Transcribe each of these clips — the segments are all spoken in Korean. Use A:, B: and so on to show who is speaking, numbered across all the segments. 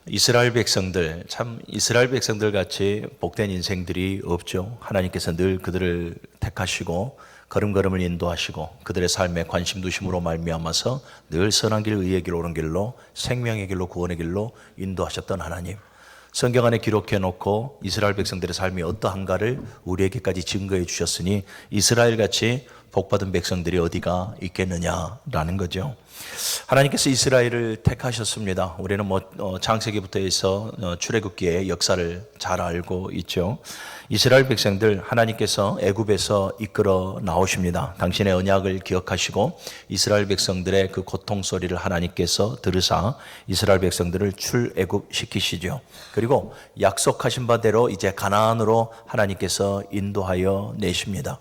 A: 이스라엘 백성들, 참 이스라엘 백성들 같이 복된 인생들이 없죠. 하나님께서 늘 그들을 택하시고 걸음걸음을 인도하시고 그들의 삶에 관심 두심으로 말미암아서 늘 선한 길, 의의 길, 옳은 길로, 생명의 길로, 구원의 길로 인도하셨던 하나님. 성경 안에 기록해 놓고 이스라엘 백성들의 삶이 어떠한가를 우리에게까지 증거해 주셨으니 이스라엘같이 복받은 백성들이 어디가 있겠느냐라는 거죠. 하나님께서 이스라엘을 택하셨습니다. 우리는 창세기부터 해서 출애굽기의 역사를 잘 알고 있죠. 이스라엘 백성들 하나님께서 애굽에서 이끌어 나오십니다. 당신의 언약을 기억하시고 이스라엘 백성들의 그 고통 소리를 하나님께서 들으사 이스라엘 백성들을 출애굽 시키시죠. 그리고 약속하신 바대로 이제 가나안으로 하나님께서 인도하여 내십니다.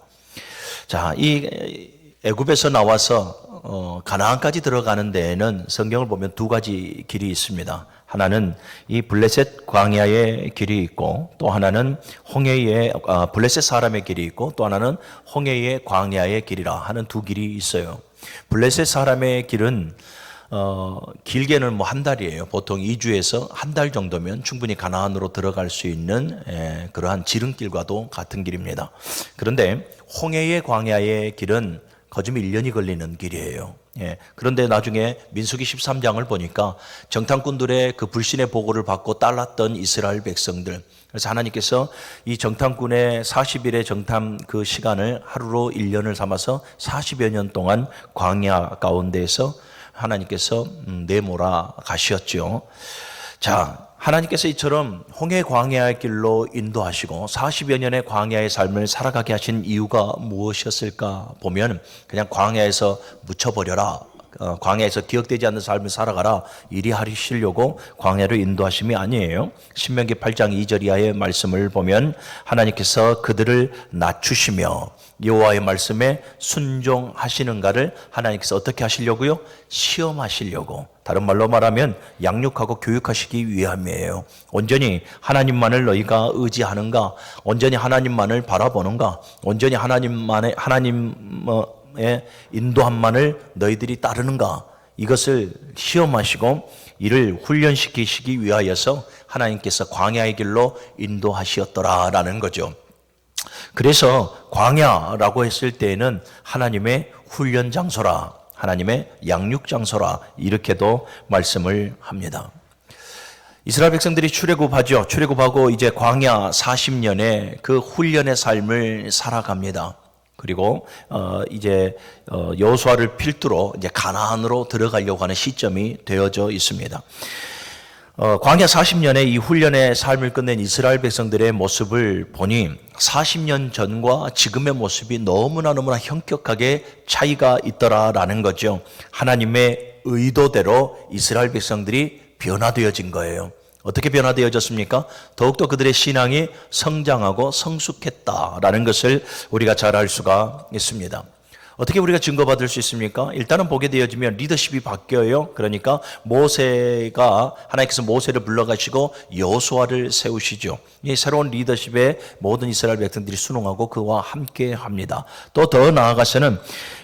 A: 자, 이 애굽에서 나와서 가나안까지 들어가는 데에는 성경을 보면 두 가지 길이 있습니다. 하나는 이 블레셋 광야의 길이 있고 또 하나는 홍해의 블레셋 사람의 길이 있고 또 하나는 홍해의 광야의 길이라 하는 두 길이 있어요. 블레셋 사람의 길은 길게는 한 달이에요. 보통 2주에서 한 달 정도면 충분히 가나안으로 들어갈 수 있는 그러한 지름길과도 같은 길입니다. 그런데 홍해의 광야의 길은 거짓 1년이 걸리는 길이에요. 그런데 나중에 민수기 13장을 보니까 정탐꾼들의 그 불신의 보고를 받고 따랐던 이스라엘 백성들, 그래서 하나님께서 이 정탐꾼의 40일의 정탐 그 시간을 하루로 1년을 삼아서 40여 년 동안 광야 가운데에서 하나님께서 내몰아 가셨죠. 자, 하나님께서 이처럼 홍해 광야의 길로 인도하시고 40여 년의 광야의 삶을 살아가게 하신 이유가 무엇이었을까 보면 그냥 광야에서 묻혀버려라, 광야에서 기억되지 않는 삶을 살아가라 이리 하시려고 광야를 인도하심이 아니에요. 신명기 8장 2절 이하의 말씀을 보면 하나님께서 그들을 낮추시며 여호와의 말씀에 순종하시는가를 하나님께서 어떻게 하시려고요? 시험하시려고. 다른 말로 말하면 양육하고 교육하시기 위함이에요. 온전히 하나님만을 너희가 의지하는가? 온전히 하나님만을 바라보는가? 온전히 하나님의 인도함만을 너희들이 따르는가? 이것을 시험하시고 이를 훈련시키시기 위하여서 하나님께서 광야의 길로 인도하시었더라라는 거죠. 그래서 광야라고 했을 때에는 하나님의 훈련 장소라, 하나님의 양육 장소라 이렇게도 말씀을 합니다. 이스라엘 백성들이 출애굽하죠. 출애굽하고 이제 광야 40년의 그 훈련의 삶을 살아갑니다. 그리고 이제 여호수아를 필두로 이제 가나안으로 들어가려고 하는 시점이 되어져 있습니다. 광야 40년의 이 훈련의 삶을 끝낸 이스라엘 백성들의 모습을 보니 40년 전과 지금의 모습이 너무나 현격하게 차이가 있더라라는 거죠. 하나님의 의도대로 이스라엘 백성들이 변화되어진 거예요. 어떻게 변화되어졌습니까? 더욱더 그들의 신앙이 성장하고 성숙했다라는 것을 우리가 잘 알 수가 있습니다. 어떻게 우리가 증거받을 수 있습니까? 일단은 보게 되어지면 리더십이 바뀌어요. 그러니까 하나님께서 모세를 불러가시고 여호수아를 세우시죠. 이 새로운 리더십에 모든 이스라엘 백성들이 순응하고 그와 함께 합니다. 또 더 나아가서는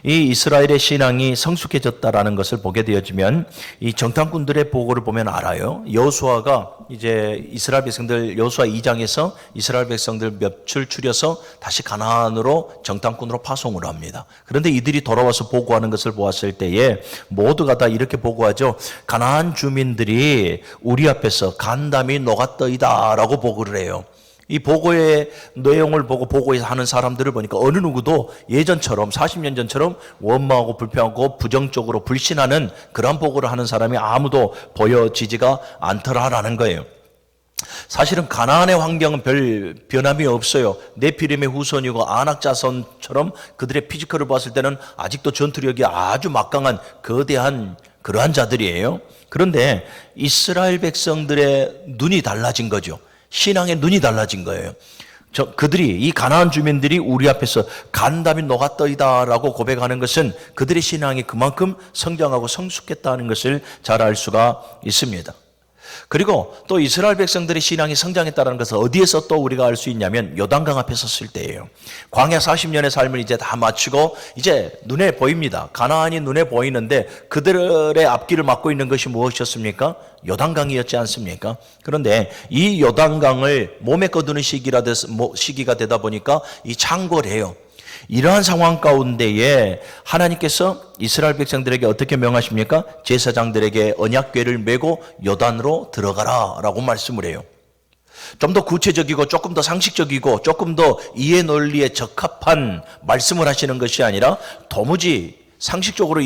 A: 이 이스라엘의 신앙이 성숙해졌다라는 것을 보게 되어지면 이 정탐꾼들의 보고를 보면 알아요. 여호수아가 이제 이스라엘 백성들 여호수아 2장에서 이스라엘 백성들 몇출 추려서 다시 가나안으로 정탐꾼으로 파송을 합니다. 그런데 이들이 돌아와서 보고하는 것을 보았을 때에 모두가 다 이렇게 보고하죠. 가나안 주민들이 우리 앞에서 간담이 녹았더이다 라고 보고를 해요. 이 보고의 내용을 보고 보고하는 사람들을 보니까 어느 누구도 예전처럼 40년 전처럼 원망하고 불평하고 부정적으로 불신하는 그런 보고를 하는 사람이 아무도 보여지지가 않더라라는 거예요. 사실은 가나안의 환경은 별 변함이 없어요. 네피림의 후손이고 아낙 자손처럼 그들의 피지컬을 봤을 때는 아직도 전투력이 아주 막강한 거대한 그러한 자들이에요. 그런데 이스라엘 백성들의 눈이 달라진 거죠. 신앙의 눈이 달라진 거예요. 이 가나안 주민들이 우리 앞에서 간담이 녹았더이다 라고 고백하는 것은 그들의 신앙이 그만큼 성장하고 성숙했다는 것을 잘 알 수가 있습니다. 그리고 또 이스라엘 백성들의 신앙이 성장했다는 것을 어디에서 또 우리가 알 수 있냐면 요단강 앞에 섰을 때예요. 광야 40년의 삶을 이제 다 마치고 이제 눈에 보입니다. 가나안이 눈에 보이는데 그들의 앞길을 막고 있는 것이 무엇이었습니까? 요단강이었지 않습니까? 그런데 이 요단강을 몸에 거두는 시기가 되다 보니까 이 창궐해요. 이러한 상황 가운데에 하나님께서 이스라엘 백성들에게 어떻게 명하십니까? 제사장들에게 언약궤를 메고 요단으로 들어가라 라고 말씀을 해요. 좀 더 구체적이고 조금 더 상식적이고 조금 더 이해 논리에 적합한 말씀을 하시는 것이 아니라 도무지 상식적으로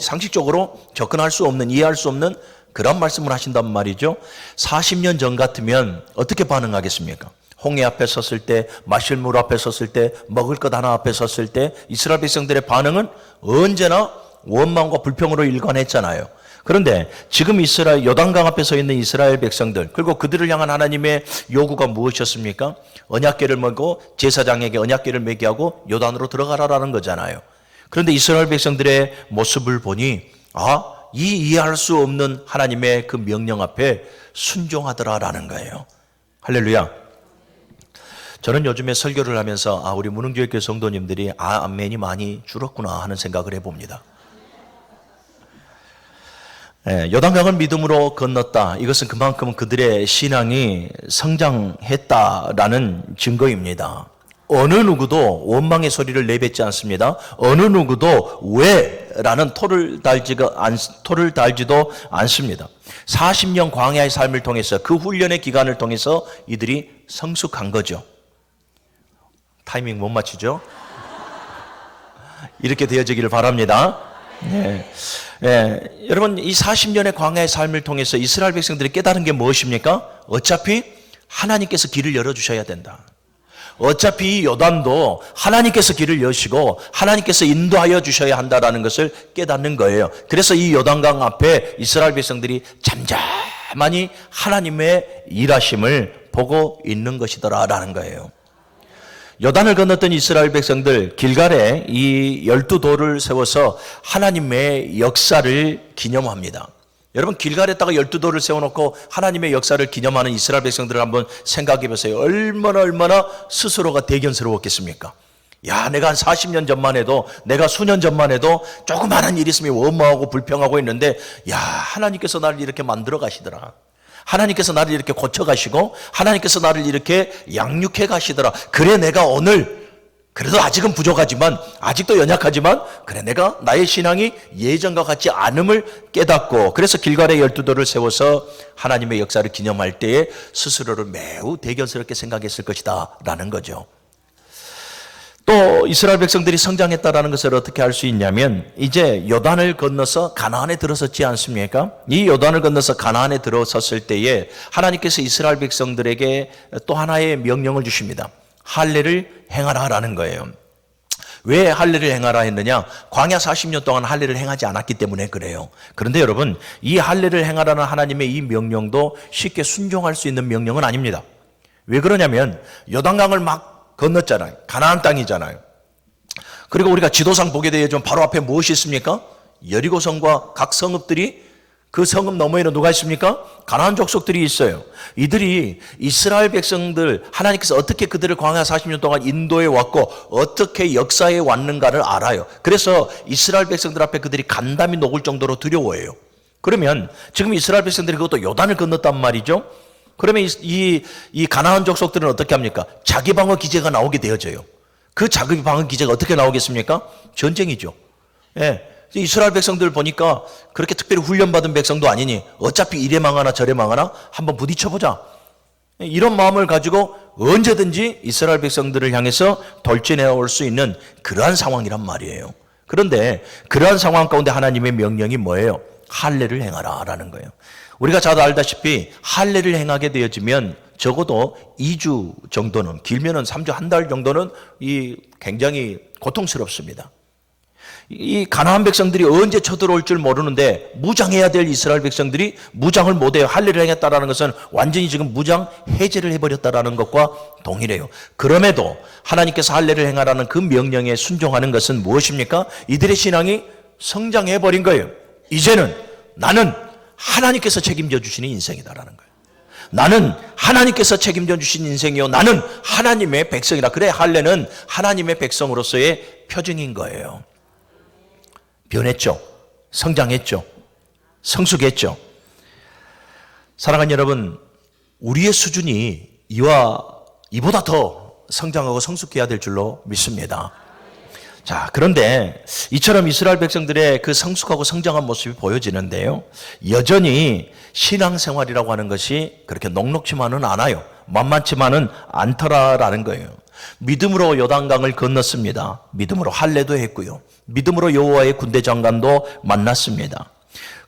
A: 상식적으로 접근할 수 없는, 이해할 수 없는 그런 말씀을 하신단 말이죠. 40년 전 같으면 어떻게 반응하겠습니까? 홍해 앞에 섰을 때, 마실 물 앞에 섰을 때, 먹을 것 하나 앞에 섰을 때 이스라엘 백성들의 반응은 언제나 원망과 불평으로 일관했잖아요. 그런데 지금 요단강 앞에 서 있는 이스라엘 백성들, 그리고 그들을 향한 하나님의 요구가 무엇이었습니까? 언약궤를 메고 제사장에게 언약궤를 메게 하고 요단으로 들어가라라는 거잖아요. 그런데 이스라엘 백성들의 모습을 보니 이해할 수 없는 하나님의 그 명령 앞에 순종하더라라는 거예요. 할렐루야. 저는 요즘에 설교를 하면서 우리 문흥교회교 성도님들이 아멘이 많이 줄었구나 하는 생각을 해봅니다. 요단강을 믿음으로 건넜다. 이것은 그만큼 그들의 신앙이 성장했다라는 증거입니다. 어느 누구도 원망의 소리를 내뱉지 않습니다. 어느 누구도 왜라는 토를 달지도 않습니다. 40년 광야의 삶을 통해서 그 훈련의 기간을 통해서 이들이 성숙한 거죠. 타이밍 못 맞추죠? 이렇게 되어지기를 바랍니다. 여러분, 이 40년의 광야의 삶을 통해서 이스라엘 백성들이 깨달은 게 무엇입니까? 어차피 하나님께서 길을 열어주셔야 된다. 어차피 이 요단도 하나님께서 길을 여시고 하나님께서 인도하여 주셔야 한다라는 것을 깨닫는 거예요. 그래서 이 요단강 앞에 이스라엘 백성들이 잠잠하니 하나님의 일하심을 보고 있는 것이더라라는 거예요. 요단을 건넜던 이스라엘 백성들 길갈에 이 12돌을 세워서 하나님의 역사를 기념합니다. 여러분, 길갈에다가 12돌을 세워놓고 하나님의 역사를 기념하는 이스라엘 백성들을 한번 생각해 보세요. 얼마나 스스로가 대견스러웠겠습니까? 내가 한 40년 전만 해도, 내가 수년 전만 해도 조그마한 일 있으면 원망하고 불평하고 있는데 하나님께서 나를 이렇게 만들어 가시더라. 하나님께서 나를 이렇게 고쳐 가시고 하나님께서 나를 이렇게 양육해 가시더라. 그래, 내가 오늘 그래도 아직은 부족하지만, 아직도 연약하지만, 그래, 내가 나의 신앙이 예전과 같지 않음을 깨닫고, 그래서 길갈에 12돌을 세워서 하나님의 역사를 기념할 때에 스스로를 매우 대견스럽게 생각했을 것이다 라는 거죠. 또 이스라엘 백성들이 성장했다라는 것을 어떻게 알 수 있냐면, 이제 요단을 건너서 가나안에 들어섰지 않습니까? 이 요단을 건너서 가나안에 들어섰을 때에 하나님께서 이스라엘 백성들에게 또 하나의 명령을 주십니다. 할례를 행하라라는 거예요. 왜 할례를 행하라 했느냐? 광야 40년 동안 할례를 행하지 않았기 때문에 그래요. 그런데 여러분, 이 할례를 행하라는 하나님의 이 명령도 쉽게 순종할 수 있는 명령은 아닙니다. 왜 그러냐면 요단강을 막 건넜잖아요. 가나안 땅이잖아요. 그리고 우리가 지도상 보게 되면 바로 앞에 무엇이 있습니까? 여리고성과 각 성읍들이, 그 성읍 너머에는 누가 있습니까? 가나안 족속들이 있어요. 이들이 이스라엘 백성들, 하나님께서 어떻게 그들을 광야 40년 동안 인도해 왔고 어떻게 역사해 왔는가를 알아요. 그래서 이스라엘 백성들 앞에 그들이 간담이 녹을 정도로 두려워해요. 그러면 지금 이스라엘 백성들이 그것도 요단을 건넜단 말이죠. 그러면 이 가나안 족속들은 어떻게 합니까? 자기 방어 기제가 나오게 되어져요. 그 자기 방어 기제가 어떻게 나오겠습니까? 전쟁이죠. 이스라엘 백성들 보니까 그렇게 특별히 훈련받은 백성도 아니니 어차피 이래 망하나 저래 망하나 한번 부딪혀보자. 이런 마음을 가지고 언제든지 이스라엘 백성들을 향해서 돌진해 올 수 있는 그러한 상황이란 말이에요. 그런데 그러한 상황 가운데 하나님의 명령이 뭐예요? 할례를 행하라라는 거예요. 우리가 잘 알다시피 할례를 행하게 되어지면 적어도 2주 정도는, 길면은 3주, 한 달 정도는 굉장히 고통스럽습니다. 이 가나안 백성들이 언제 쳐들어올 줄 모르는데 무장해야 될 이스라엘 백성들이 무장을 못해요. 할례를 행했다라는 것은 완전히 지금 무장 해제를 해버렸다라는 것과 동일해요. 그럼에도 하나님께서 할례를 행하라는 그 명령에 순종하는 것은 무엇입니까? 이들의 신앙이 성장해버린 거예요. 이제는 나는 하나님께서 책임져 주시는 인생이다라는 거예요. 나는 하나님께서 책임져 주신 인생이요, 나는 하나님의 백성이다. 그래, 할례는 하나님의 백성으로서의 표징인 거예요. 변했죠. 성장했죠. 성숙했죠. 사랑하는 여러분, 우리의 수준이 이보다 더 성장하고 성숙해야 될 줄로 믿습니다. 자, 그런데 이처럼 이스라엘 백성들의 그 성숙하고 성장한 모습이 보여지는데요, 여전히 신앙생활이라고 하는 것이 그렇게 녹록지만은 않아요. 만만치만은 않더라라는 거예요. 믿음으로 요단강을 건넜습니다. 믿음으로 할례도 했고요, 믿음으로 여호와의 군대 장관도 만났습니다.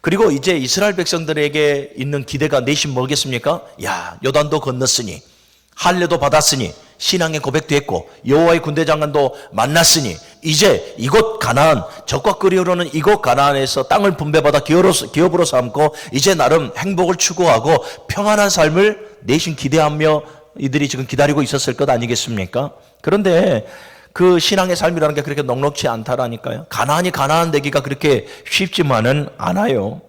A: 그리고 이제 이스라엘 백성들에게 있는 기대가 내심 뭐겠습니까? 야, 요단도 건넜으니, 할례도 받았으니, 신앙의 고백도 했고, 여호와의 군대 장관도 만났으니, 이제 이곳 가나안, 적과 끓이오르는 이곳 가나안에서 땅을 분배받아 기업으로 삼고 이제 나름 행복을 추구하고 평안한 삶을 내심 기대하며 이들이 지금 기다리고 있었을 것 아니겠습니까? 그런데 그 신앙의 삶이라는 게 그렇게 녹록지 않다라니까요. 가나안이 가나안 되기가 그렇게 쉽지만은 않아요.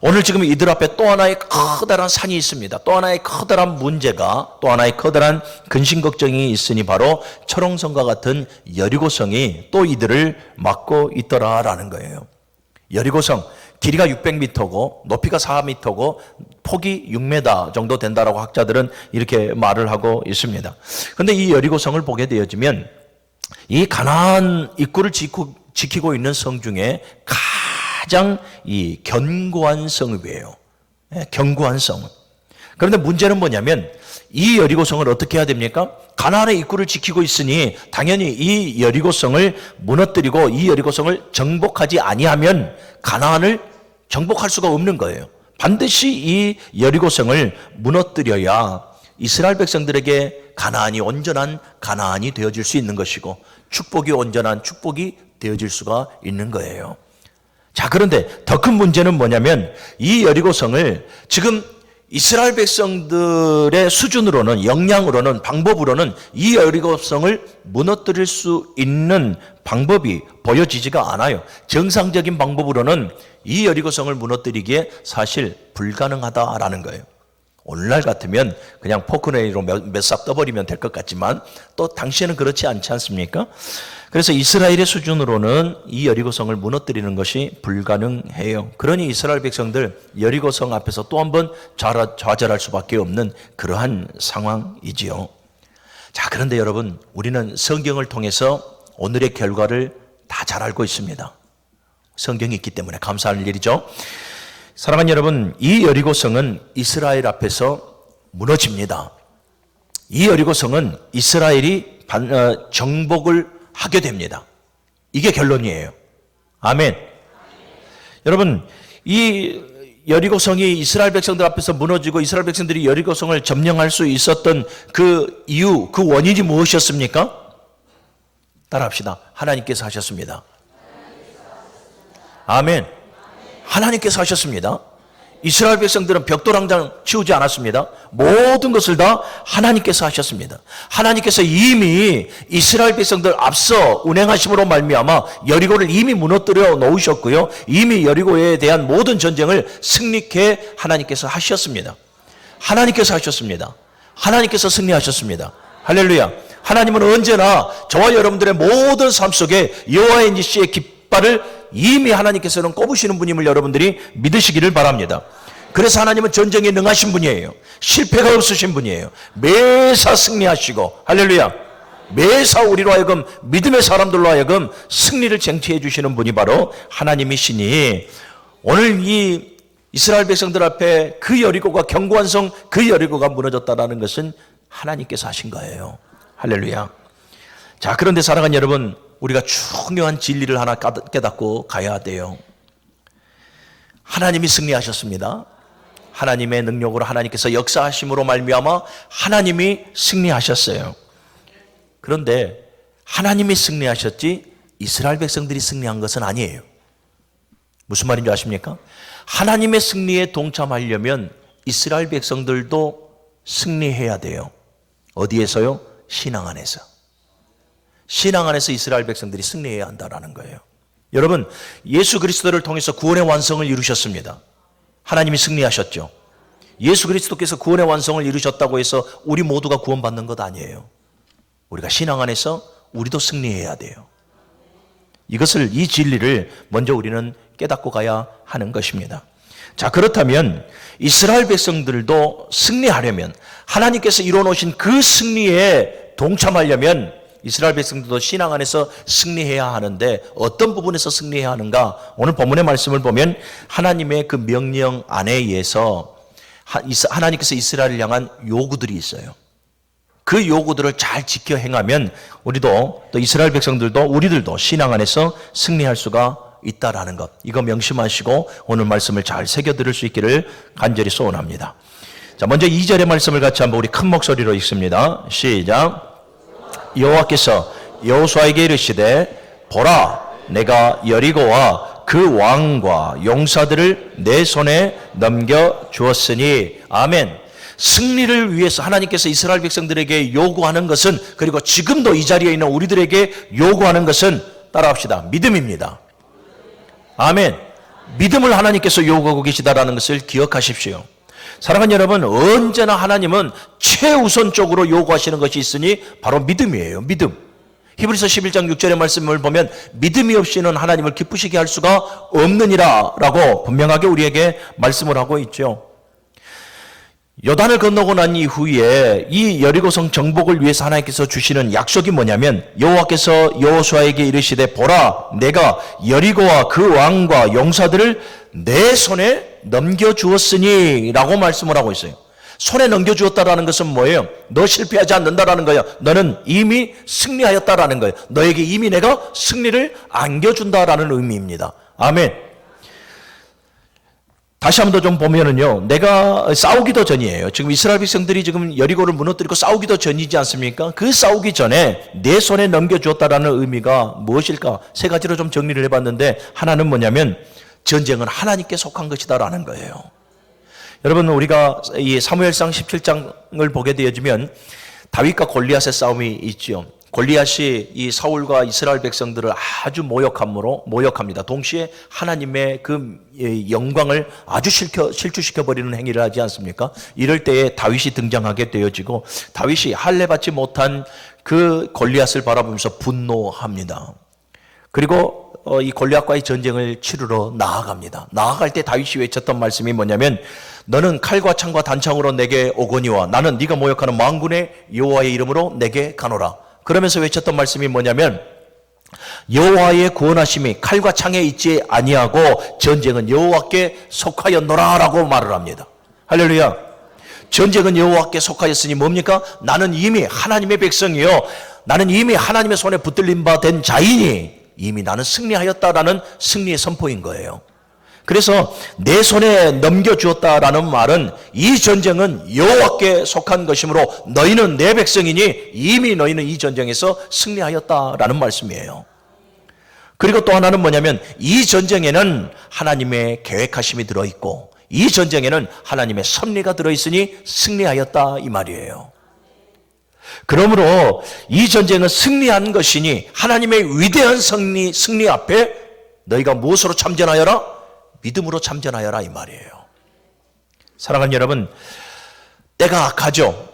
A: 오늘 지금 이들 앞에 또 하나의 커다란 산이 있습니다. 또 하나의 커다란 문제가, 또 하나의 커다란 근심 걱정이 있으니 바로 철옹성과 같은 여리고성이 또 이들을 막고 있더라라는 거예요. 여리고성, 길이가 600m고 높이가 4m고 폭이 6m 정도 된다라고 학자들은 이렇게 말을 하고 있습니다. 그런데 이 여리고성을 보게 되어지면 이 가나안 입구를 지키고 있는 성 중에 가장 이 견고한 성읍이에요. 견고한 성. 그런데 문제는 뭐냐면 이 여리고성을 어떻게 해야 됩니까? 가나안의 입구를 지키고 있으니 당연히 이 여리고성을 무너뜨리고 이 여리고성을 정복하지 아니하면 가나안을 정복할 수가 없는 거예요. 반드시 이 여리고성을 무너뜨려야 이스라엘 백성들에게 가나안이 온전한 가나안이 되어질 수 있는 것이고 축복이 온전한 축복이 되어질 수가 있는 거예요. 자, 그런데 더 큰 문제는 뭐냐면 이 여리고성을 지금 이스라엘 백성들의 수준으로는, 역량으로는, 방법으로는 이 여리고성을 무너뜨릴 수 있는 방법이 보여지지가 않아요. 정상적인 방법으로는 이 여리고성을 무너뜨리기에 사실 불가능하다라는 거예요. 오늘날 같으면 그냥 포크레인으로 몇 삽 떠버리면 될 것 같지만 또 당시에는 그렇지 않지 않습니까? 그래서 이스라엘의 수준으로는 이 여리고성을 무너뜨리는 것이 불가능해요. 그러니 이스라엘 백성들 여리고성 앞에서 또 한 번 좌절할 수밖에 없는 그러한 상황이지요. 자, 그런데 여러분, 우리는 성경을 통해서 오늘의 결과를 다 잘 알고 있습니다. 성경이 있기 때문에 감사할 일이죠. 사랑하는 여러분, 이 여리고성은 이스라엘 앞에서 무너집니다. 이 여리고성은 이스라엘이 정복을 하게 됩니다. 이게 결론이에요. 아멘. 여러분, 이 여리고성이 이스라엘 백성들 앞에서 무너지고 이스라엘 백성들이 여리고성을 점령할 수 있었던 그 이유, 그 원인이 무엇이었습니까? 따라합시다. 하나님께서 하셨습니다. 아멘. 하나님께서 하셨습니다. 이스라엘 백성들은 벽돌 한 장 치우지 않았습니다. 모든 것을 다 하나님께서 하셨습니다. 하나님께서 이미 이스라엘 백성들 앞서 운행하심으로 말미암아 여리고를 이미 무너뜨려 놓으셨고요, 이미 여리고에 대한 모든 전쟁을 승리케 하나님께서 하셨습니다. 하나님께서 하셨습니다. 하나님께서 승리하셨습니다. 할렐루야. 하나님은 언제나 저와 여러분들의 모든 삶 속에 여호와의 니시의 깃발을 이미 하나님께서는 꼽으시는 분임을 여러분들이 믿으시기를 바랍니다. 그래서 하나님은 전쟁에 능하신 분이에요. 실패가 없으신 분이에요. 매사 승리하시고, 할렐루야, 매사 우리로 하여금 믿음의 사람들로 하여금 승리를 쟁취해 주시는 분이 바로 하나님이시니, 오늘 이 이스라엘 백성들 앞에 그 여리고가, 견고한 성 그 여리고가 무너졌다는 것은 하나님께서 하신 거예요. 할렐루야. 자, 그런데 사랑하는 여러분, 우리가 중요한 진리를 하나 깨닫고 가야 돼요. 하나님이 승리하셨습니다. 하나님의 능력으로 하나님께서 역사하심으로 말미암아 하나님이 승리하셨어요. 그런데 하나님이 승리하셨지 이스라엘 백성들이 승리한 것은 아니에요. 무슨 말인지 아십니까? 하나님의 승리에 동참하려면 이스라엘 백성들도 승리해야 돼요. 어디에서요? 신앙 안에서. 신앙 안에서 이스라엘 백성들이 승리해야 한다는 거예요. 여러분, 예수 그리스도를 통해서 구원의 완성을 이루셨습니다. 하나님이 승리하셨죠. 예수 그리스도께서 구원의 완성을 이루셨다고 해서 우리 모두가 구원받는 것 아니에요. 우리가 신앙 안에서 우리도 승리해야 돼요. 이 진리를 먼저 우리는 깨닫고 가야 하는 것입니다. 자, 그렇다면 이스라엘 백성들도 승리하려면, 하나님께서 이루어놓으신 그 승리에 동참하려면 이스라엘 백성들도 신앙 안에서 승리해야 하는데, 어떤 부분에서 승리해야 하는가? 오늘 본문의 말씀을 보면 하나님의 그 명령 안에 의해서 하나님께서 이스라엘을 향한 요구들이 있어요. 그 요구들을 잘 지켜 행하면 우리도, 또 이스라엘 백성들도, 우리들도 신앙 안에서 승리할 수가 있다라는 것, 이거 명심하시고 오늘 말씀을 잘 새겨 들을 수 있기를 간절히 소원합니다. 자, 먼저 2절의 말씀을 같이 한번 우리 큰 목소리로 읽습니다. 시작. 여호와께서 여호수아에게 이르시되 보라, 내가 여리고와 그 왕과 용사들을 내 손에 넘겨 주었으니. 아멘. 승리를 위해서 하나님께서 이스라엘 백성들에게 요구하는 것은, 그리고 지금도 이 자리에 있는 우리들에게 요구하는 것은, 따라합시다, 믿음입니다. 아멘. 믿음을 하나님께서 요구하고 계시다라는 것을 기억하십시오. 사랑하는 여러분, 언제나 하나님은 최우선적으로 요구하시는 것이 있으니 바로 믿음이에요. 믿음. 히브리서 11장 6절의 말씀을 보면 믿음이 없이는 하나님을 기쁘시게 할 수가 없느니라 라고 분명하게 우리에게 말씀을 하고 있죠. 요단을 건너고 난 이후에 이 여리고성 정복을 위해서 하나님께서 주시는 약속이 뭐냐면, 여호와께서 여호수아에게 이르시되 보라, 내가 여리고와 그 왕과 용사들을 내 손에 넘겨주었으니 라고 말씀을 하고 있어요. 손에 넘겨주었다라는 것은 뭐예요? 너 실패하지 않는다라는 거예요. 너는 이미 승리하였다라는 거예요. 너에게 이미 내가 승리를 안겨준다라는 의미입니다. 아멘. 다시 한 번 더 좀 보면은요, 내가 싸우기도 전이에요. 지금 이스라엘 백성들이 지금 여리고를 무너뜨리고 싸우기도 전이지 않습니까? 그 싸우기 전에 내 손에 넘겨주었다라는 의미가 무엇일까? 세 가지로 좀 정리를 해봤는데, 하나는 뭐냐면 전쟁은 하나님께 속한 것이다라는 거예요. 여러분, 우리가 이 사무엘상 17장을 보게 되어지면 다윗과 골리앗의 싸움이 있죠. 골리앗이 이 사울과 이스라엘 백성들을 아주 모욕합니다. 동시에 하나님의 그 영광을 아주 실추시켜버리는 행위를 하지 않습니까? 이럴 때에 다윗이 등장하게 되어지고, 다윗이 할례 받지 못한 그 골리앗을 바라보면서 분노합니다. 그리고 이 골리앗과의 전쟁을 치르러 나아갑니다. 나아갈 때 다윗이 외쳤던 말씀이 뭐냐면, 너는 칼과 창과 단창으로 내게 오거니와 나는 네가 모욕하는 만군의 여호와의 이름으로 내게 가노라. 그러면서 외쳤던 말씀이 뭐냐면, 여호와의 구원하심이 칼과 창에 있지 아니하고 전쟁은 여호와께 속하였노라라고 말을 합니다. 할렐루야. 전쟁은 여호와께 속하였으니 뭡니까? 나는 이미 하나님의 백성이요, 나는 이미 하나님의 손에 붙들린 바 된 자이니 이미 나는 승리하였다라는 승리의 선포인 거예요. 그래서 내 손에 넘겨주었다라는 말은 이 전쟁은 여호와께 속한 것이므로 너희는 내 백성이니 이미 너희는 이 전쟁에서 승리하였다라는 말씀이에요. 그리고 또 하나는 뭐냐면, 이 전쟁에는 하나님의 계획하심이 들어있고 이 전쟁에는 하나님의 섭리가 들어있으니 승리하였다 이 말이에요. 그러므로 이 전쟁은 승리한 것이니 하나님의 위대한 승리 앞에 너희가 무엇으로 참전하여라? 믿음으로 참전하여라 이 말이에요. 사랑하는 여러분, 때가 악하죠.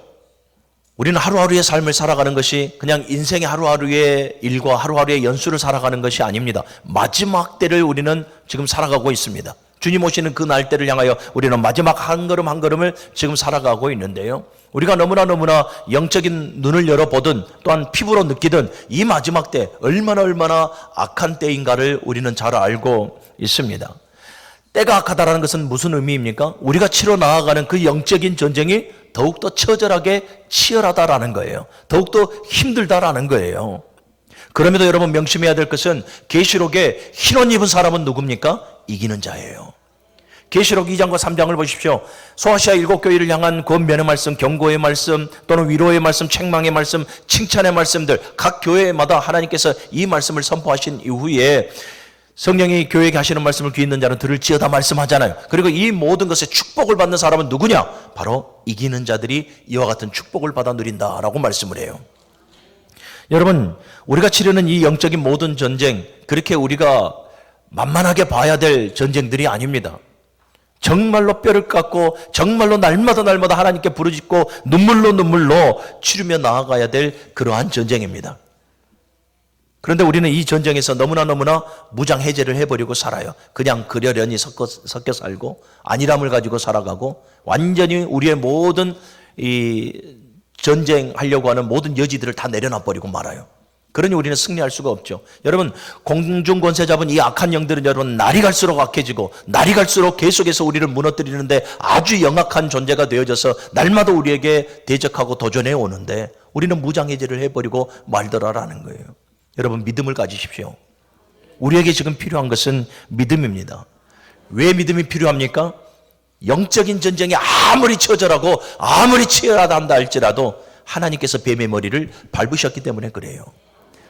A: 우리는 하루하루의 삶을 살아가는 것이 그냥 인생의 하루하루의 일과 하루하루의 연수를 살아가는 것이 아닙니다. 마지막 때를 우리는 지금 살아가고 있습니다. 주님 오시는 그 날때를 향하여 우리는 마지막 한 걸음 한 걸음을 지금 살아가고 있는데요, 우리가 너무나 영적인 눈을 열어보든 또한 피부로 느끼든 이 마지막 때 얼마나 악한 때인가를 우리는 잘 알고 있습니다. 때가 악하다라는 것은 무슨 의미입니까? 우리가 치러 나아가는 그 영적인 전쟁이 더욱더 처절하게 치열하다라는 거예요. 더욱더 힘들다라는 거예요. 그럼에도 여러분 명심해야 될 것은, 계시록에 흰옷 입은 사람은 누굽니까? 이기는 자예요. 계시록 2장과 3장을 보십시오. 소아시아 7교회를 향한 권면의 말씀, 경고의 말씀, 또는 위로의 말씀, 책망의 말씀, 칭찬의 말씀들, 각 교회마다 하나님께서 이 말씀을 선포하신 이후에 성령이 교회에게 하시는 말씀을 귀 있는 자는 들을지어다 말씀하잖아요. 그리고 이 모든 것에 축복을 받는 사람은 누구냐? 바로 이기는 자들이 이와 같은 축복을 받아 누린다라고 말씀을 해요. 여러분, 우리가 치르는 이 영적인 모든 전쟁, 그렇게 우리가 만만하게 봐야 될 전쟁들이 아닙니다. 정말로 뼈를 깎고 정말로 날마다 하나님께 부르짖고 눈물로 치르며 나아가야 될 그러한 전쟁입니다. 그런데 우리는 이 전쟁에서 너무나 무장 해제를 해버리고 살아요. 그냥 그러려니 섞여 살고 안일함을 가지고 살아가고 완전히 우리의 모든 이 전쟁하려고 하는 모든 여지들을 다 내려놔 버리고 말아요. 그러니 우리는 승리할 수가 없죠. 여러분, 공중 권세 잡은 이 악한 영들은 여러분 날이 갈수록 악해지고 날이 갈수록 계속해서 우리를 무너뜨리는데 아주 영악한 존재가 되어져서 날마다 우리에게 대적하고 도전해 오는데 우리는 무장해제를 해버리고 말더라라는 거예요. 여러분, 믿음을 가지십시오. 우리에게 지금 필요한 것은 믿음입니다. 왜 믿음이 필요합니까? 영적인 전쟁이 아무리 처절하고 아무리 치열하다 할지라도 하나님께서 뱀의 머리를 밟으셨기 때문에 그래요.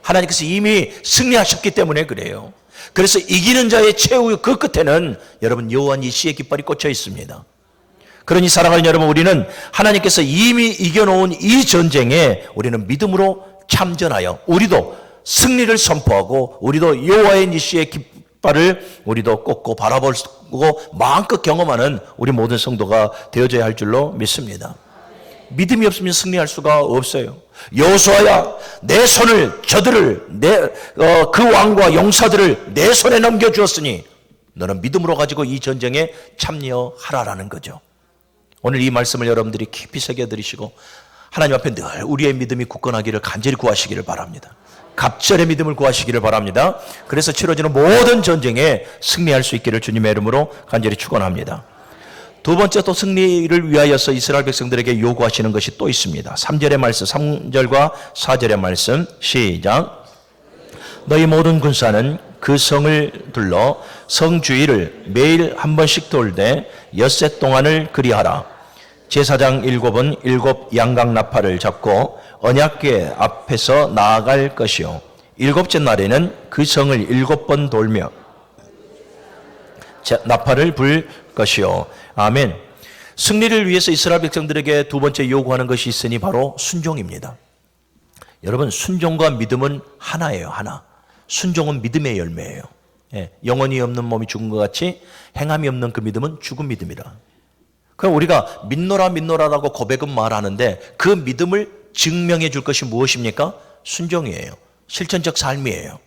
A: 하나님께서 이미 승리하셨기 때문에 그래요. 그래서 이기는 자의 최후 그 끝에는 여러분 여호와 니시의 깃발이 꽂혀 있습니다. 그러니 사랑하는 여러분, 우리는 하나님께서 이미 이겨놓은 이 전쟁에 우리는 믿음으로 참전하여 우리도 승리를 선포하고 우리도 여호와의 니시의 깃발을 우리도 꽂고 바라보고 마음껏 경험하는 우리 모든 성도가 되어져야 할 줄로 믿습니다. 믿음이 없으면 승리할 수가 없어요. 여호수아야, 내 손을 저들을 그 왕과 용사들을 내 손에 넘겨주었으니 너는 믿음으로 가지고 이 전쟁에 참여하라라는 거죠. 오늘 이 말씀을 여러분들이 깊이 새겨들이시고 하나님 앞에 늘 우리의 믿음이 굳건하기를 간절히 구하시기를 바랍니다. 갑절의 믿음을 구하시기를 바랍니다. 그래서 치러지는 모든 전쟁에 승리할 수 있기를 주님의 이름으로 간절히 축원합니다. 두 번째 또 승리를 위하여서 이스라엘 백성들에게 요구하시는 것이 또 있습니다. 3절의 말씀, 3절과 4절의 말씀 시작. 너희 모든 군사는 그 성을 둘러 성 주위를 매일 한 번씩 돌되 엿새 동안을 그리하라. 제사장 7은 7 양각 나팔을 잡고 언약궤 앞에서 나아갈 것이요 7째 날에는 그 성을 7번 돌며 나팔을 불 것이요. 아멘. 승리를 위해서 이스라엘 백성들에게 두 번째 요구하는 것이 있으니 바로 순종입니다. 여러분, 순종과 믿음은 하나예요. 하나. 순종은 믿음의 열매예요. 영혼이 없는 몸이 죽은 것 같이 행함이 없는 그 믿음은 죽은 믿음이라. 그럼 우리가 믿노라라고 고백은 말하는데 그 믿음을 증명해 줄 것이 무엇입니까? 순종이에요. 실천적 삶이에요.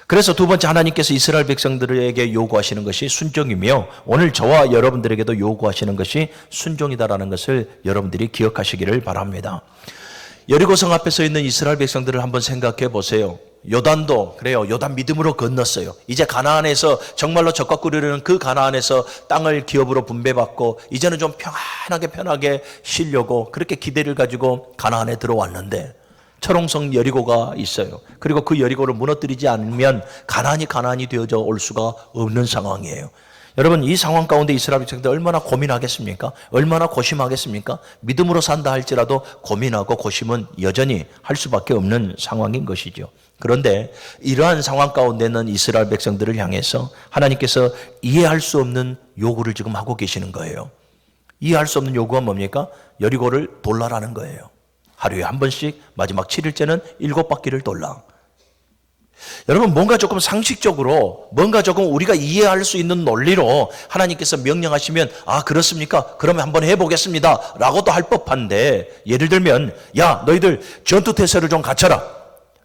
A: 그래서 두 번째 하나님께서 이스라엘 백성들에게 요구하시는 것이 순종이며 오늘 저와 여러분들에게도 요구하시는 것이 순종이다라는 것을 여러분들이 기억하시기를 바랍니다. 여리고성 앞에 서 있는 이스라엘 백성들을 한번 생각해 보세요. 요단도 그래요. 요단 믿음으로 건넜어요. 이제 가나안에서 정말로 적과 꿀이르는 그 가나안에서 땅을 기업으로 분배받고 이제는 좀 편하게 쉬려고 그렇게 기대를 가지고 가나안에 들어왔는데 철옹성 여리고가 있어요. 그리고 그 여리고를 무너뜨리지 않으면 가나안이 되어져 올 수가 없는 상황이에요. 여러분, 이 상황 가운데 이스라엘 백성들 얼마나 고민하겠습니까? 얼마나 고심하겠습니까? 믿음으로 산다 할지라도 고민하고 고심은 여전히 할 수밖에 없는 상황인 것이죠. 그런데 이러한 상황 가운데는 이스라엘 백성들을 향해서 하나님께서 이해할 수 없는 요구를 지금 하고 계시는 거예요. 이해할 수 없는 요구가 뭡니까? 여리고를 돌라라는 거예요. 하루에 한 번씩 마지막 7일째는 7바퀴를 돌라. 여러분, 뭔가 조금 상식적으로 뭔가 조금 우리가 이해할 수 있는 논리로 하나님께서 명령하시면 아 그렇습니까? 그러면 한번 해보겠습니다 라고도 할 법한데 예를 들면 야 너희들 전투태세를 좀 갖춰라.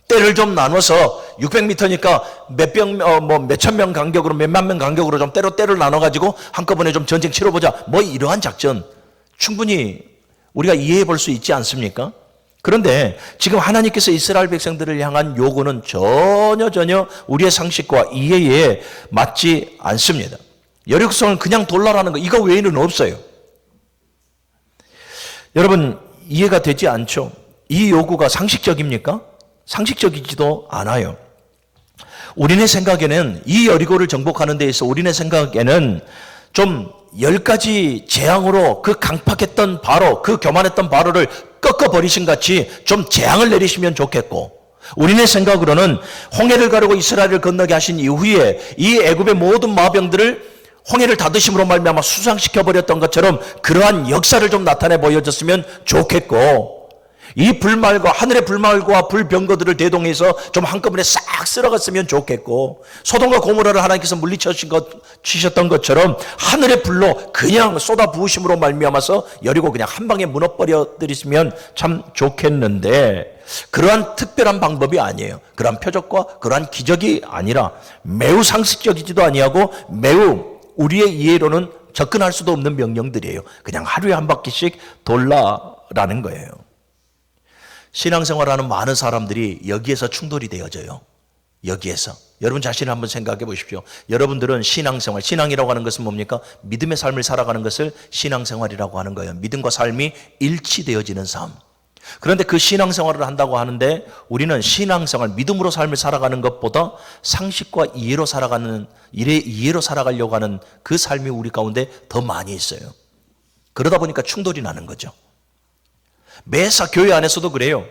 A: 때를 좀 나눠서 600m니까 몇천 명 간격으로 몇만 명 간격으로 좀 때를 나눠가지고 한꺼번에 좀 전쟁 치러보자. 뭐 이러한 작전 충분히 우리가 이해해 볼 수 있지 않습니까? 그런데 지금 하나님께서 이스라엘 백성들을 향한 요구는 전혀 우리의 상식과 이해에 맞지 않습니다. 여리고성을 그냥 돌라라는 거 이거 외에는 없어요. 여러분, 이해가 되지 않죠? 이 요구가 상식적입니까? 상식적이지도 않아요. 우리네 생각에는 이 여리고를 정복하는 데 있어 우리네 생각에는 좀 10가지 재앙으로 그 강팍했던 바로 그 교만했던 바로를 꺾어버리신 같이 좀 재앙을 내리시면 좋겠고 우리네 생각으로는 홍해를 가르고 이스라엘을 건너게 하신 이후에 이 애굽의 모든 마병들을 홍해를 닫으심으로 말미암아 수상시켜버렸던 것처럼 그러한 역사를 좀 나타내 보여줬으면 좋겠고 이 불말과 하늘의 불말과 불병거들을 대동해서 좀 한꺼번에 싹 쓸어갔으면 좋겠고, 소돔과 고모라를 하나님께서 물리치셨던 것처럼 하늘의 불로 그냥 쏟아 부으심으로 말미암아서 여리고 그냥 한 방에 무너버려 드리시면 참 좋겠는데, 그러한 특별한 방법이 아니에요. 그러한 표적과 그러한 기적이 아니라 매우 상식적이지도 아니하고 매우 우리의 이해로는 접근할 수도 없는 명령들이에요. 그냥 하루에 한 바퀴씩 돌라라는 거예요. 신앙생활하는 많은 사람들이 여기에서 충돌이 되어져요. 여기에서. 여러분 자신을 한번 생각해 보십시오. 여러분들은 신앙생활, 신앙이라고 하는 것은 뭡니까? 믿음의 삶을 살아가는 것을 신앙생활이라고 하는 거예요. 믿음과 삶이 일치되어지는 삶. 그런데 그 신앙생활을 한다고 하는데 우리는 신앙생활, 믿음으로 삶을 살아가는 것보다 상식과 이해로 살아가려고 하는 그 삶이 우리 가운데 더 많이 있어요. 그러다 보니까 충돌이 나는 거죠. 매사 교회 안에서도 그래요.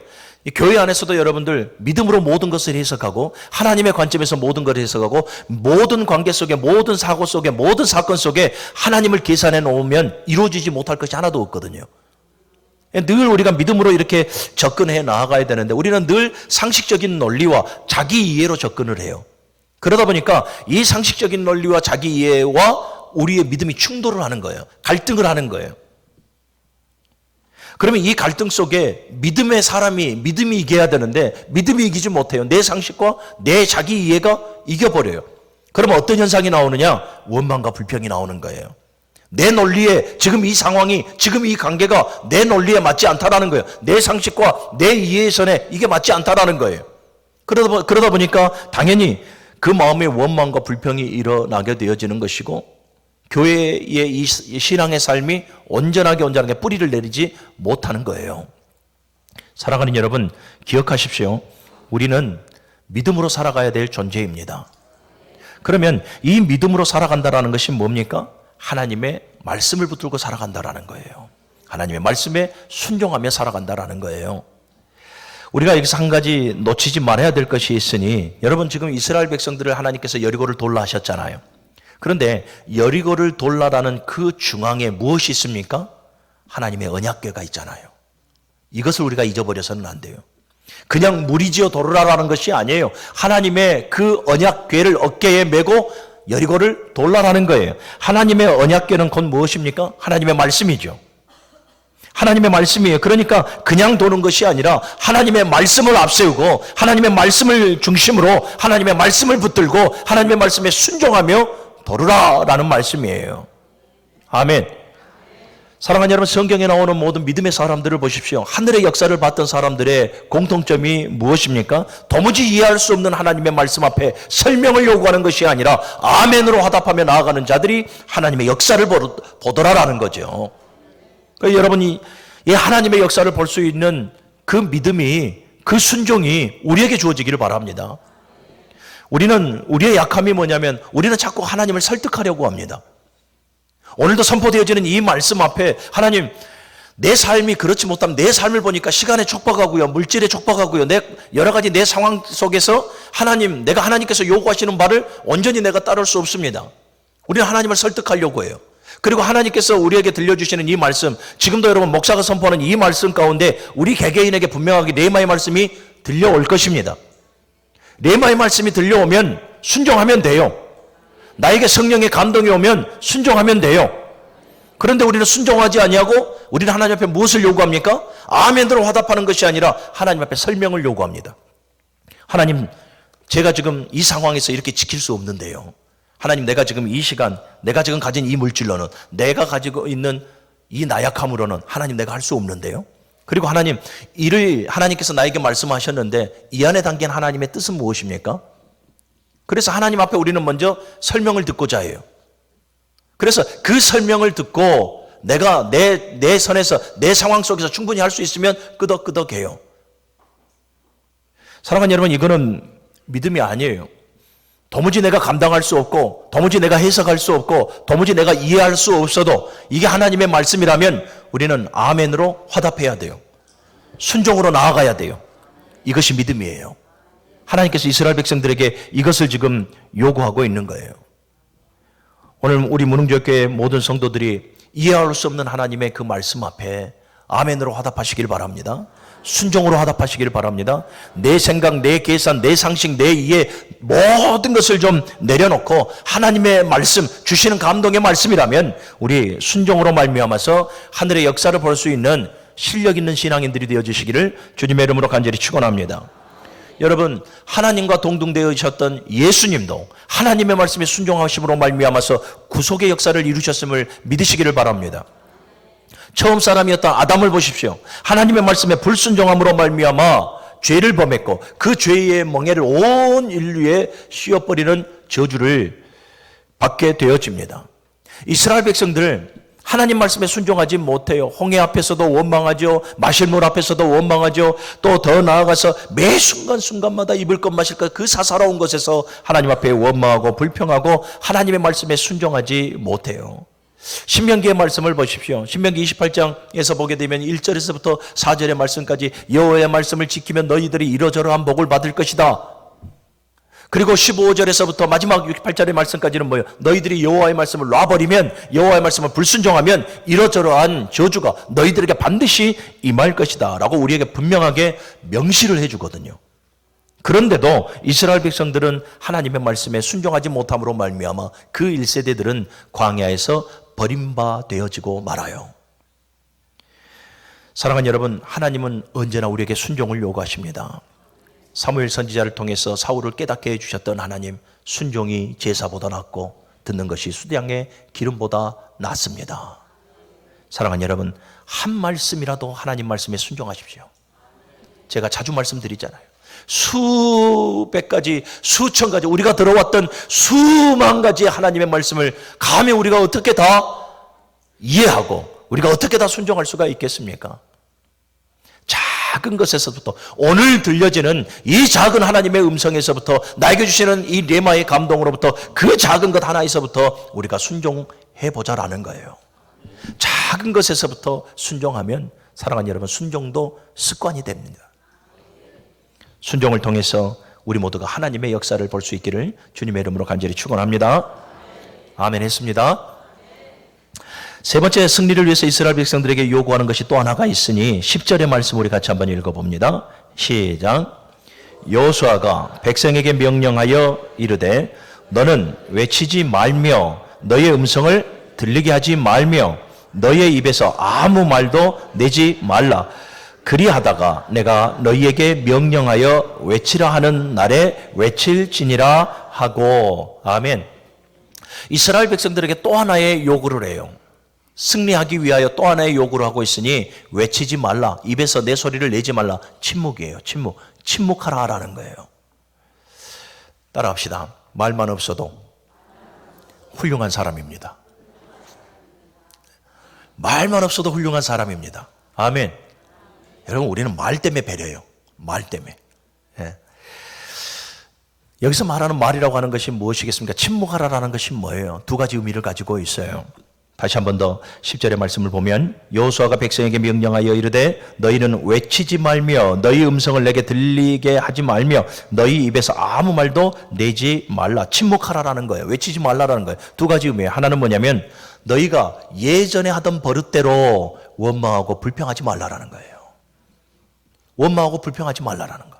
A: 이 교회 안에서도 여러분들 믿음으로 모든 것을 해석하고 하나님의 관점에서 모든 것을 해석하고 모든 관계 속에 모든 사고 속에 모든 사건 속에 하나님을 계산해 놓으면 이루어지지 못할 것이 하나도 없거든요. 늘 우리가 믿음으로 이렇게 접근해 나아가야 되는데 우리는 늘 상식적인 논리와 자기 이해로 접근을 해요. 그러다 보니까 이 상식적인 논리와 자기 이해와 우리의 믿음이 충돌을 하는 거예요. 갈등을 하는 거예요. 그러면 이 갈등 속에 믿음의 사람이 믿음이 이겨야 되는데 믿음이 이기지 못해요. 내 상식과 내 자기 이해가 이겨버려요. 그러면 어떤 현상이 나오느냐? 원망과 불평이 나오는 거예요. 내 논리에 지금 이 상황이 지금 이 관계가 내 논리에 맞지 않다라는 거예요. 내 상식과 내 이해선에 이게 맞지 않다라는 거예요. 그러다 보니까 당연히 그 마음의 원망과 불평이 일어나게 되어지는 것이고 교회의 이 신앙의 삶이 온전하게 뿌리를 내리지 못하는 거예요. 사랑하는 여러분 기억하십시오. 우리는 믿음으로 살아가야 될 존재입니다. 그러면 이 믿음으로 살아간다는 것이 뭡니까? 하나님의 말씀을 붙들고 살아간다는 거예요. 하나님의 말씀에 순종하며 살아간다는 거예요. 우리가 여기서 한 가지 놓치지 말아야 될 것이 있으니 여러분 지금 이스라엘 백성들을 하나님께서 여리고를 돌라 하셨잖아요. 그런데 여리고를 돌라라는 그 중앙에 무엇이 있습니까? 하나님의 언약궤가 있잖아요. 이것을 우리가 잊어버려서는 안 돼요. 그냥 무리지어 돌으라라는 것이 아니에요. 하나님의 그 언약궤를 어깨에 메고 여리고를 돌라라는 거예요. 하나님의 언약궤는 곧 무엇입니까? 하나님의 말씀이죠. 하나님의 말씀이에요. 그러니까 그냥 도는 것이 아니라 하나님의 말씀을 앞세우고 하나님의 말씀을 중심으로 하나님의 말씀을 붙들고 하나님의 말씀에 순종하며 도르라라는 말씀이에요. 아멘. 사랑하는 여러분, 성경에 나오는 모든 믿음의 사람들을 보십시오. 하늘의 역사를 봤던 사람들의 공통점이 무엇입니까? 도무지 이해할 수 없는 하나님의 말씀 앞에 설명을 요구하는 것이 아니라 아멘으로 화답하며 나아가는 자들이 하나님의 역사를 보더라라는 거죠. 그러니까 여러분이 이 하나님의 역사를 볼 수 있는 그 믿음이, 그 순종이 우리에게 주어지기를 바랍니다. 우리의 약함이 뭐냐면 우리는 자꾸 하나님을 설득하려고 합니다. 오늘도 선포되어지는 이 말씀 앞에 하나님, 내 삶이 그렇지 못하면 내 삶을 보니까 시간에 촉박하고요, 물질에 촉박하고요, 여러 가지 내 상황 속에서 하나님, 내가 하나님께서 요구하시는 바를 온전히 내가 따를 수 없습니다. 우리는 하나님을 설득하려고 해요. 그리고 하나님께서 우리에게 들려주시는 이 말씀, 지금도 여러분 목사가 선포하는 이 말씀 가운데 우리 개개인에게 분명하게 레마의 말씀이 들려올 것입니다. 레마의 말씀이 들려오면 순종하면 돼요. 나에게 성령의 감동이 오면 순종하면 돼요. 그런데 우리는 순종하지 아니하고 우리는 하나님 앞에 무엇을 요구합니까? 아멘으로 화답하는 것이 아니라 하나님 앞에 설명을 요구합니다. 하나님, 제가 지금 이 상황에서 이렇게 지킬 수 없는데요. 하나님, 내가 지금 이 시간, 내가 지금 가진 이 물질로는, 내가 가지고 있는 이 나약함으로는 하나님 내가 할 수 없는데요. 그리고 하나님, 이를 하나님께서 나에게 말씀하셨는데 이 안에 담긴 하나님의 뜻은 무엇입니까? 그래서 하나님 앞에 우리는 먼저 설명을 듣고자 해요. 그래서 그 설명을 듣고 내가 내 선에서 내 상황 속에서 충분히 할 수 있으면 끄덕끄덕해요. 사랑하는 여러분, 이거는 믿음이 아니에요. 도무지 내가 감당할 수 없고 도무지 내가 해석할 수 없고 도무지 내가 이해할 수 없어도 이게 하나님의 말씀이라면 우리는 아멘으로 화답해야 돼요. 순종으로 나아가야 돼요. 이것이 믿음이에요. 하나님께서 이스라엘 백성들에게 이것을 지금 요구하고 있는 거예요. 오늘 우리 무능교회 모든 성도들이 이해할 수 없는 하나님의 그 말씀 앞에 아멘으로 화답하시길 바랍니다. 순종으로 화답하시기를 바랍니다. 내 생각, 내 계산, 내 상식, 내 이해 모든 것을 좀 내려놓고 하나님의 말씀, 주시는 감동의 말씀이라면 우리 순종으로 말미암아서 하늘의 역사를 볼 수 있는 실력 있는 신앙인들이 되어주시기를 주님의 이름으로 간절히 축원합니다. 여러분, 하나님과 동등되어지셨던 예수님도 하나님의 말씀에 순종하심으로 말미암아서 구속의 역사를 이루셨음을 믿으시기를 바랍니다. 처음 사람이었던 아담을 보십시오. 하나님의 말씀에 불순종함으로 말미암아 죄를 범했고 그 죄의 멍에를 온 인류에 씌워버리는 저주를 받게 되어집니다. 이스라엘 백성들 하나님 말씀에 순종하지 못해요. 홍해 앞에서도 원망하죠. 마실 물 앞에서도 원망하죠. 또 더 나아가서 매 순간순간마다 입을 것 마실 것 그 사사로운 것에서 하나님 앞에 원망하고 불평하고 하나님의 말씀에 순종하지 못해요. 신명기의 말씀을 보십시오. 신명기 28장에서 보게 되면 1절에서부터 4절의 말씀까지 여호와의 말씀을 지키면 너희들이 이러저러한 복을 받을 것이다. 그리고 15절에서부터 마지막 68절의 말씀까지는 뭐예요? 너희들이 여호와의 말씀을 놔버리면, 여호와의 말씀을 불순종하면 이러저러한 저주가 너희들에게 반드시 임할 것이다 라고 우리에게 분명하게 명시를 해주거든요. 그런데도 이스라엘 백성들은 하나님의 말씀에 순종하지 못함으로 말미암아 그 1세대들은 광야에서 버림받아지고 말아요. 사랑하는 여러분, 하나님은 언제나 우리에게 순종을 요구하십니다. 사무엘 선지자를 통해서 사울을 깨닫게 해주셨던 하나님, 순종이 제사보다 낫고 듣는 것이 수량의 기름보다 낫습니다. 사랑하는 여러분, 한 말씀이라도 하나님 말씀에 순종하십시오. 제가 자주 말씀드리잖아요. 수백 가지, 수천 가지, 우리가 들어왔던 수만 가지 하나님의 말씀을 감히 우리가 어떻게 다 이해하고 우리가 어떻게 다 순종할 수가 있겠습니까? 작은 것에서부터, 오늘 들려지는 이 작은 하나님의 음성에서부터, 나에게 주시는 이 레마의 감동으로부터, 그 작은 것 하나에서부터 우리가 순종해보자라는 거예요. 작은 것에서부터 순종하면 사랑하는 여러분, 순종도 습관이 됩니다. 순종을 통해서 우리 모두가 하나님의 역사를 볼 수 있기를 주님의 이름으로 간절히 축원합니다. 아멘 했습니다. 세 번째, 승리를 위해서 이스라엘 백성들에게 요구하는 것이 또 하나가 있으니 10절의 말씀 우리 같이 한번 읽어봅니다. 시작. 여호수아가 백성에게 명령하여 이르되 너는 외치지 말며 너의 음성을 들리게 하지 말며 너의 입에서 아무 말도 내지 말라. 그리하다가 내가 너희에게 명령하여 외치라 하는 날에 외칠지니라 하고. 아멘. 이스라엘 백성들에게 또 하나의 요구를 해요. 승리하기 위하여 또 하나의 요구를 하고 있으니 외치지 말라. 입에서 내 소리를 내지 말라. 침묵이에요. 침묵. 침묵하라라는 거예요. 따라합시다. 말만 없어도 훌륭한 사람입니다. 말만 없어도 훌륭한 사람입니다. 아멘. 여러분, 우리는 말 때문에 배려요. 말 때문에. 예. 여기서 말하는 말이라고 하는 것이 무엇이겠습니까? 침묵하라라는 것이 뭐예요? 두 가지 의미를 가지고 있어요. 다시 한 번 더 10절의 말씀을 보면 여호수아가 백성에게 명령하여 이르되 너희는 외치지 말며 너희 음성을 내게 들리게 하지 말며 너희 입에서 아무 말도 내지 말라. 침묵하라라는 거예요. 외치지 말라라는 거예요. 두 가지 의미예요. 하나는 뭐냐면 너희가 예전에 하던 버릇대로 원망하고 불평하지 말라라는 거예요. 원망하고 불평하지 말라라는 거.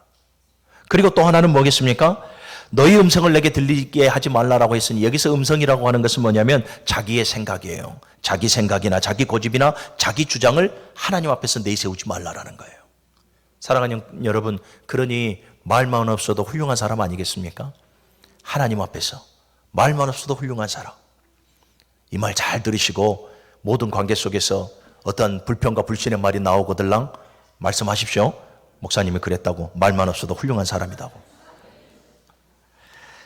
A: 그리고 또 하나는 뭐겠습니까? 너희 음성을 내게 들리게 하지 말라라고 했으니 여기서 음성이라고 하는 것은 뭐냐면 자기의 생각이에요. 자기 생각이나 자기 고집이나 자기 주장을 하나님 앞에서 내세우지 말라라는 거예요. 사랑하는 여러분, 그러니 말만 없어도 훌륭한 사람 아니겠습니까? 하나님 앞에서 말만 없어도 훌륭한 사람. 이 말 잘 들으시고 모든 관계 속에서 어떤 불평과 불신의 말이 나오거들랑 말씀하십시오. 목사님이 그랬다고. 말만 없어도 훌륭한 사람이라고.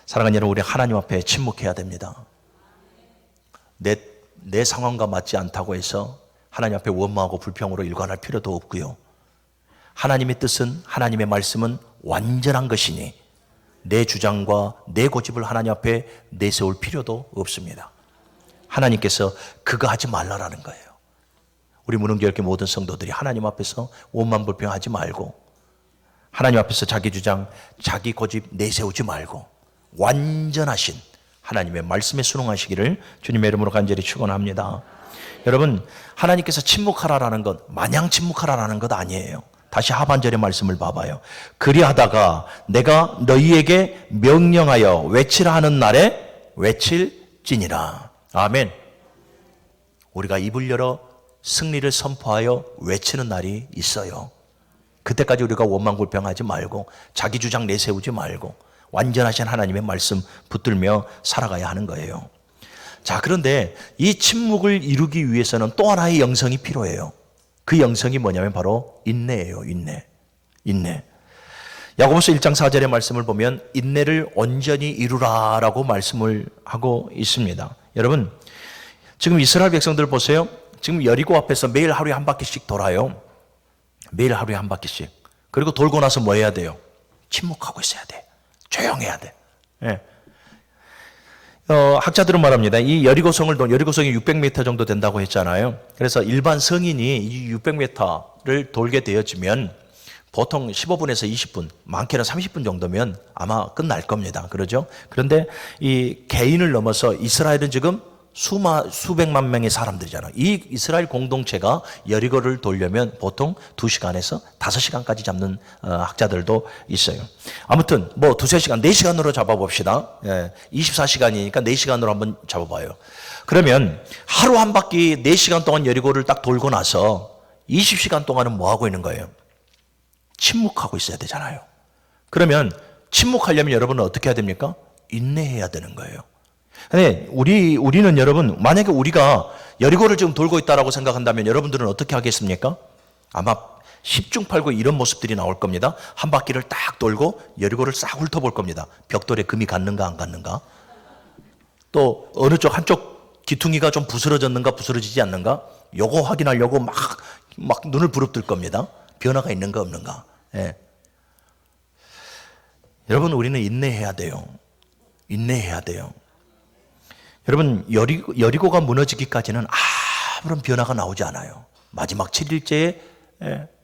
A: 사랑하는 여러분, 우리 하나님 앞에 침묵해야 됩니다. 내 상황과 맞지 않다고 해서 하나님 앞에 원망하고 불평으로 일관할 필요도 없고요. 하나님의 뜻은, 하나님의 말씀은 완전한 것이니 내 주장과 내 고집을 하나님 앞에 내세울 필요도 없습니다. 하나님께서 그거 하지 말라라는 거예요. 우리 무능교회 모든 성도들이 하나님 앞에서 원망 불평하지 말고 하나님 앞에서 자기 주장, 자기 고집 내세우지 말고 완전하신 하나님의 말씀에 순응하시기를 주님의 이름으로 간절히 축원합니다. 여러분, 하나님께서 침묵하라라는 것, 마냥 침묵하라라는 것 아니에요. 다시 하반절의 말씀을 봐봐요. 그리하다가 내가 너희에게 명령하여 외치라 하는 날에 외칠지니라. 아멘. 우리가 입을 열어 승리를 선포하여 외치는 날이 있어요. 그때까지 우리가 원망불평하지 말고 자기 주장 내세우지 말고 완전하신 하나님의 말씀 붙들며 살아가야 하는 거예요. 자, 그런데 이 침묵을 이루기 위해서는 또 하나의 영성이 필요해요. 그 영성이 뭐냐면 바로 인내예요. 인내. 야고보서 1장 4절의 말씀을 보면 인내를 온전히 이루라라고 말씀을 하고 있습니다. 여러분, 지금 이스라엘 백성들 보세요. 지금 여리고 앞에서 매일 하루에 한 바퀴씩 돌아요. 매일 하루에 한 바퀴씩. 그리고 돌고 나서 뭐 해야 돼요? 침묵하고 있어야 돼. 조용해야 돼. 예. 학자들은 말합니다. 이 여리고성이 600m 정도 된다고 했잖아요. 그래서 일반 성인이 이 600m를 돌게 되어지면 보통 15분에서 20분, 많게는 30분 정도면 아마 끝날 겁니다. 그러죠? 그런데 이 개인을 넘어서 이스라엘은 지금 수백만 명의 사람들이잖아요. 이 이스라엘 공동체가 여리고를 돌려면 보통 2시간에서 5시간까지 잡는 학자들도 있어요. 아무튼 뭐 2-3시간, 4시간으로 잡아봅시다. 24시간이니까 4시간으로 한번 잡아봐요. 그러면 하루 한 바퀴 4시간 동안 여리고를 딱 돌고 나서 20시간 동안은 뭐 하고 있는 거예요? 침묵하고 있어야 되잖아요. 그러면 침묵하려면 여러분은 어떻게 해야 됩니까? 인내해야 되는 거예요. 근데 우리는 여러분, 만약에 우리가 여리고를 지금 돌고 있다라고 생각한다면 여러분들은 어떻게 하겠습니까? 아마 10중 8구 이런 모습들이 나올 겁니다. 한 바퀴를 딱 돌고 여리고를 싹 훑어볼 겁니다. 벽돌에 금이 갔는가 안 갔는가? 또 어느 쪽 한쪽 기퉁이가 좀 부스러졌는가 부스러지지 않는가? 요거 확인하려고 막 눈을 부릅뜰 겁니다. 변화가 있는가 없는가? 예. 여러분, 우리는 인내해야 돼요. 인내해야 돼요. 여러분, 여리고가 무너지기까지는 아무런 변화가 나오지 않아요. 마지막 7일째에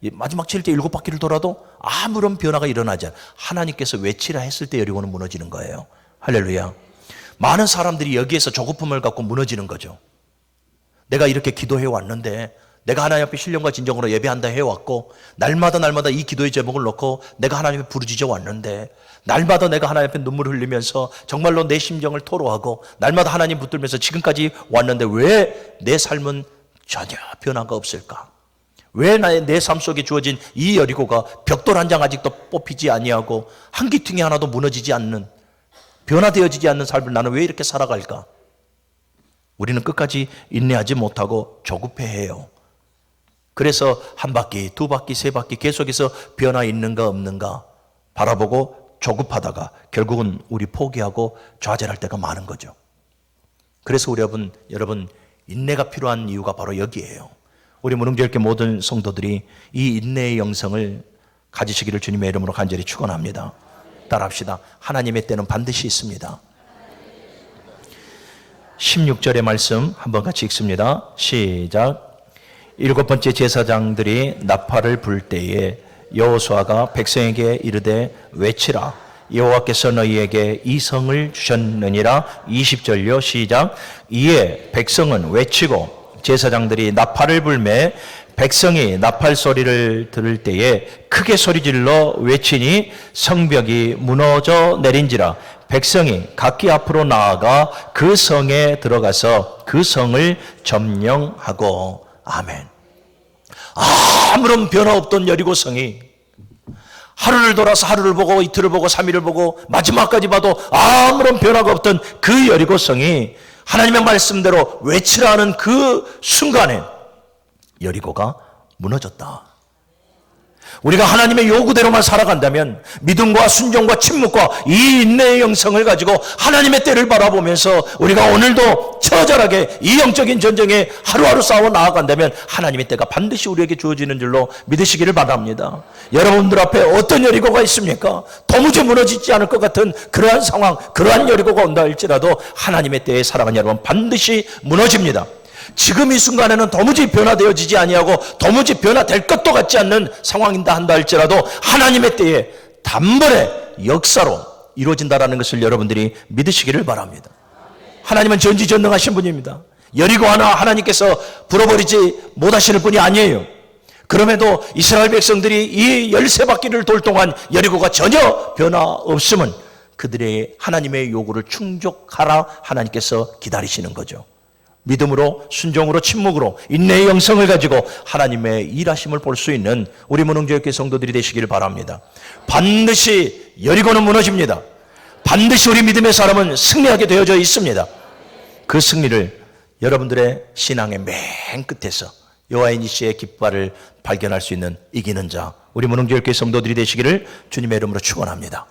A: 7바퀴를 돌아도 아무런 변화가 일어나지 않아요. 하나님께서 외치라 했을 때 여리고는 무너지는 거예요. 할렐루야. 많은 사람들이 여기에서 조급함을 갖고 무너지는 거죠. 내가 이렇게 기도해 왔는데, 내가 하나님 앞에 신령과 진정으로 예배한다 해왔고, 날마다 이 기도의 제목을 놓고 내가 하나님 앞에 부르짖어 왔는데, 날마다 내가 하나님 앞에 눈물을 흘리면서 정말로 내 심정을 토로하고 날마다 하나님 붙들면서 지금까지 왔는데 왜 내 삶은 전혀 변화가 없을까? 왜 내 삶 속에 주어진 이 여리고가 벽돌 한 장 아직도 뽑히지 아니하고 한 기퉁이 하나도 무너지지 않는, 변화되어지지 않는 삶을 나는 왜 이렇게 살아갈까? 우리는 끝까지 인내하지 못하고 조급해해요. 그래서 한 바퀴, 2바퀴, 3바퀴 계속해서 변화 있는가 없는가 바라보고 조급하다가 결국은 우리 포기하고 좌절할 때가 많은 거죠. 그래서 여러분 인내가 필요한 이유가 바로 여기에요. 우리 무릉교회 모든 성도들이 이 인내의 영성을 가지시기를 주님의 이름으로 간절히 축원합니다. 따라합시다. 하나님의 때는 반드시 있습니다. 16절의 말씀 한번 같이 읽습니다. 시작. 7번째 제사장들이 나팔을 불 때에 여호수아가 백성에게 이르되 외치라. 여호와께서 너희에게 이 성을 주셨느니라. 20절요. 시작. 이에 백성은 외치고 제사장들이 나팔을 불매 백성이 나팔 소리를 들을 때에 크게 소리질러 외치니 성벽이 무너져 내린지라. 백성이 각기 앞으로 나아가 그 성에 들어가서 그 성을 점령하고. 아멘. 아무런 변화 없던 여리고성이 하루를 돌아서 하루를 보고 이틀을 보고 3일을 보고 마지막까지 봐도 아무런 변화가 없던 그 여리고성이 하나님의 말씀대로 외치라 하는 그 순간에 여리고가 무너졌다. 우리가 하나님의 요구대로만 살아간다면 믿음과 순종과 침묵과 이 인내의 영성을 가지고 하나님의 때를 바라보면서 우리가 오늘도 처절하게 이 영적인 전쟁에 하루하루 싸워 나아간다면 하나님의 때가 반드시 우리에게 주어지는 줄로 믿으시기를 바랍니다. 여러분들 앞에 어떤 여리고가 있습니까? 도무지 무너지지 않을 것 같은 그러한 상황, 그러한 여리고가 온다 할지라도 하나님의 때에 살아가는 여러분 반드시 무너집니다. 지금 이 순간에는 도무지 변화되어지지 아니하고 도무지 변화될 것도 같지 않는 상황인다 한다 할지라도 하나님의 때에 단번에 역사로 이루어진다라는 것을 여러분들이 믿으시기를 바랍니다. 하나님은 전지전능하신 분입니다. 여리고 하나 하나님께서 불어버리지 못하시는 분이 아니에요. 그럼에도 이스라엘 백성들이 이 13바퀴를 돌 동안 여리고가 전혀 변화 없으면 그들의 하나님의 요구를 충족하라 하나님께서 기다리시는 거죠. 믿음으로, 순종으로, 침묵으로, 인내의 영성을 가지고 하나님의 일하심을 볼 수 있는 우리 문흥교육회 성도들이 되시길 바랍니다. 반드시 여리고는 무너집니다. 반드시 우리 믿음의 사람은 승리하게 되어져 있습니다. 그 승리를 여러분들의 신앙의 맨 끝에서 여호와의 니시의 깃발을 발견할 수 있는 이기는 자, 우리 문흥교육회 성도들이 되시기를 주님의 이름으로 축원합니다.